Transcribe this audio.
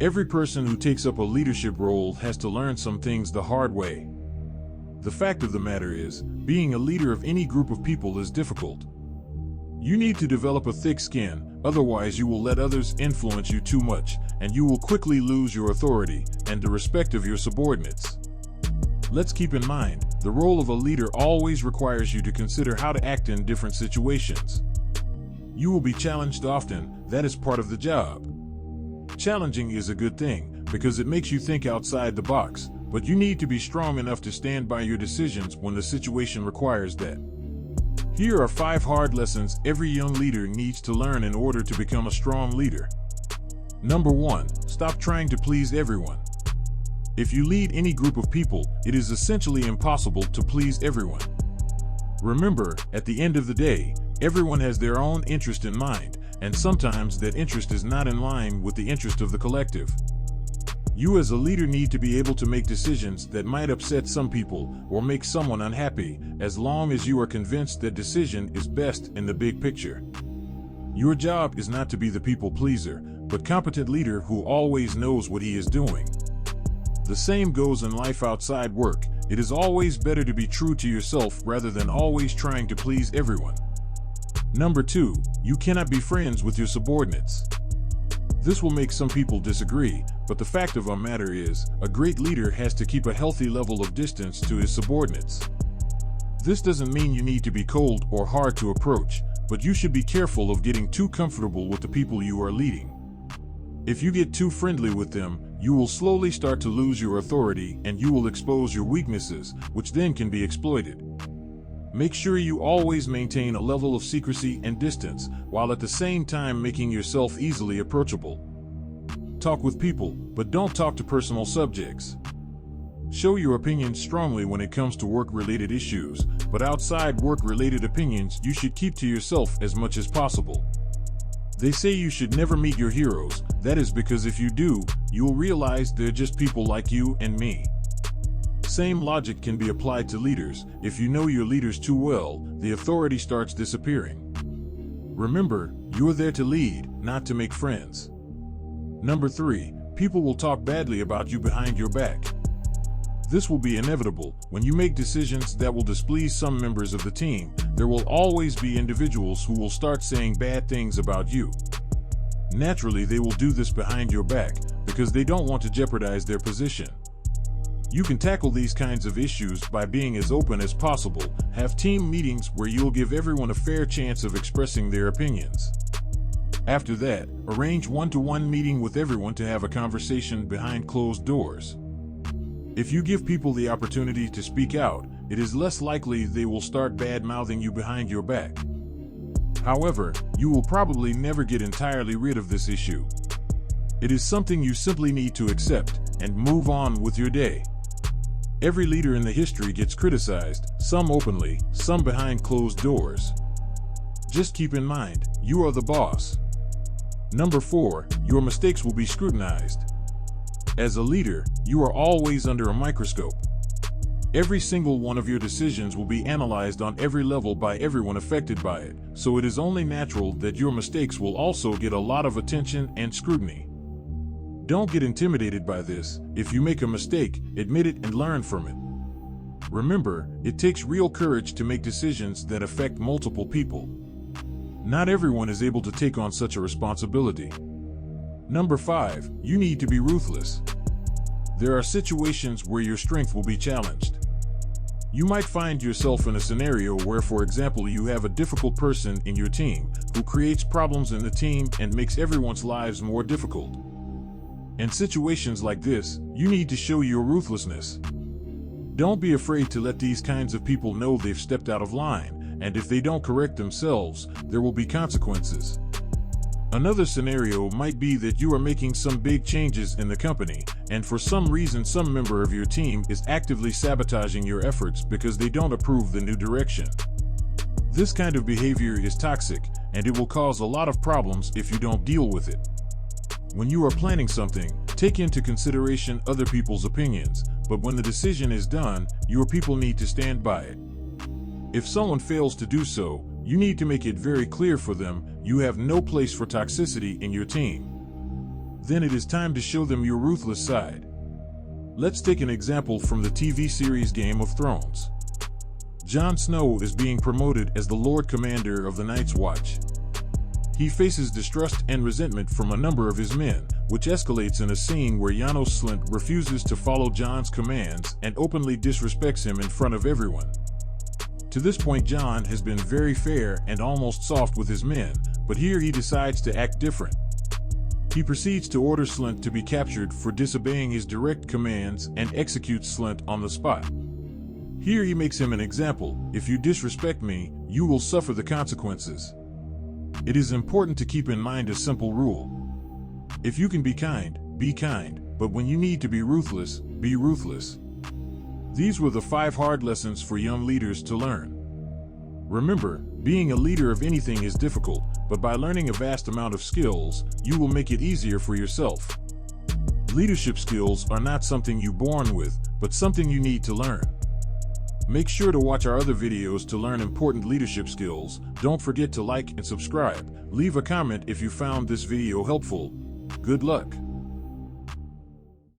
Every person who takes up a leadership role has to learn some things the hard way. The fact of the matter is, being a leader of any group of people is difficult. You need to develop a thick skin, otherwise you will let others influence you too much, and you will quickly lose your authority and the respect of your subordinates. Let's keep in mind, the role of a leader always requires you to consider how to act in different situations. You will be challenged often, that is part of the job. Challenging is a good thing, because it makes you think outside the box, but you need to be strong enough to stand by your decisions when the situation requires that. Here are 5 hard lessons every young leader needs to learn in order to become a strong leader. Number 1, stop trying to please everyone. If you lead any group of people, it is essentially impossible to please everyone. Remember, at the end of the day, everyone has their own interest in mind, and sometimes that interest is not in line with the interest of the collective. You as a leader need to be able to make decisions that might upset some people or make someone unhappy, as long as you are convinced that decision is best in the big picture. Your job is not to be the people pleaser, but competent leader who always knows what he is doing. The same goes in life outside work. It is always better to be true to yourself rather than always trying to please everyone. Number 2, you cannot be friends with your subordinates. This will make some people disagree, but the fact of the matter is, a great leader has to keep a healthy level of distance to his subordinates. This doesn't mean you need to be cold or hard to approach, but you should be careful of getting too comfortable with the people you are leading. If you get too friendly with them, you will slowly start to lose your authority and you will expose your weaknesses, which then can be exploited. Make sure you always maintain a level of secrecy and distance, while at the same time making yourself easily approachable. Talk with people, but don't talk to personal subjects. Show your opinions strongly when it comes to work-related issues, but outside work-related opinions you should keep to yourself as much as possible. They say you should never meet your heroes. That is because if you do, you will realize they're just people like you and me. Same logic can be applied to leaders. If you know your leaders too well, the authority starts disappearing. Remember, you are there to lead, not to make friends. Number 3, people will talk badly about you behind your back. This will be inevitable. When you make decisions that will displease some members of the team, there will always be individuals who will start saying bad things about you. Naturally, they will do this behind your back because they don't want to jeopardize their position. You can tackle these kinds of issues by being as open as possible. Have team meetings where you'll give everyone a fair chance of expressing their opinions. After that, arrange one-to-one meeting with everyone to have a conversation behind closed doors. If you give people the opportunity to speak out, it is less likely they will start bad-mouthing you behind your back. However, you will probably never get entirely rid of this issue. It is something you simply need to accept and move on with your day. Every leader in the history gets criticized, some openly, some behind closed doors. Just keep in mind, you are the boss. Number 4, your mistakes will be scrutinized. As a leader, you are always under a microscope. Every single one of your decisions will be analyzed on every level by everyone affected by it, so it is only natural that your mistakes will also get a lot of attention and scrutiny. Don't get intimidated by this. If you make a mistake, admit it and learn from it. Remember, it takes real courage to make decisions that affect multiple people. Not everyone is able to take on such a responsibility. Number 5, you need to be ruthless. There are situations where your strength will be challenged. You might find yourself in a scenario where, for example, you have a difficult person in your team who creates problems in the team and makes everyone's lives more difficult. In situations like this, you need to show your ruthlessness. Don't be afraid to let these kinds of people know they've stepped out of line, and if they don't correct themselves, there will be consequences. Another scenario might be that you are making some big changes in the company, and for some reason some member of your team is actively sabotaging your efforts because they don't approve the new direction. This kind of behavior is toxic, and it will cause a lot of problems if you don't deal with it. When you are planning something, take into consideration other people's opinions, but when the decision is done, your people need to stand by it. If someone fails to do so, you need to make it very clear for them you have no place for toxicity in your team. then it is time to show them your ruthless side. Let's take an example from the TV series Game of Thrones. Jon Snow is being promoted as the Lord Commander of the Night's Watch. He faces distrust and resentment from a number of his men, which escalates in a scene where Janos Slynt refuses to follow Jon's commands and openly disrespects him in front of everyone. To this point, Jon has been very fair and almost soft with his men, but here he decides to act different. He proceeds to order Slynt to be captured for disobeying his direct commands and executes Slynt on the spot. Here he makes him an example: if you disrespect me, you will suffer the consequences. It is important to keep in mind a simple rule. If you can be kind, but when you need to be ruthless, be ruthless. These were the 5 hard lessons for young leaders to learn. Remember, being a leader of anything is difficult, but by learning a vast amount of skills, you will make it easier for yourself. Leadership skills are not something you're born with, but something you need to learn. Make sure to watch our other videos to learn important leadership skills. Don't forget to like and subscribe. Leave a comment if you found this video helpful. Good luck.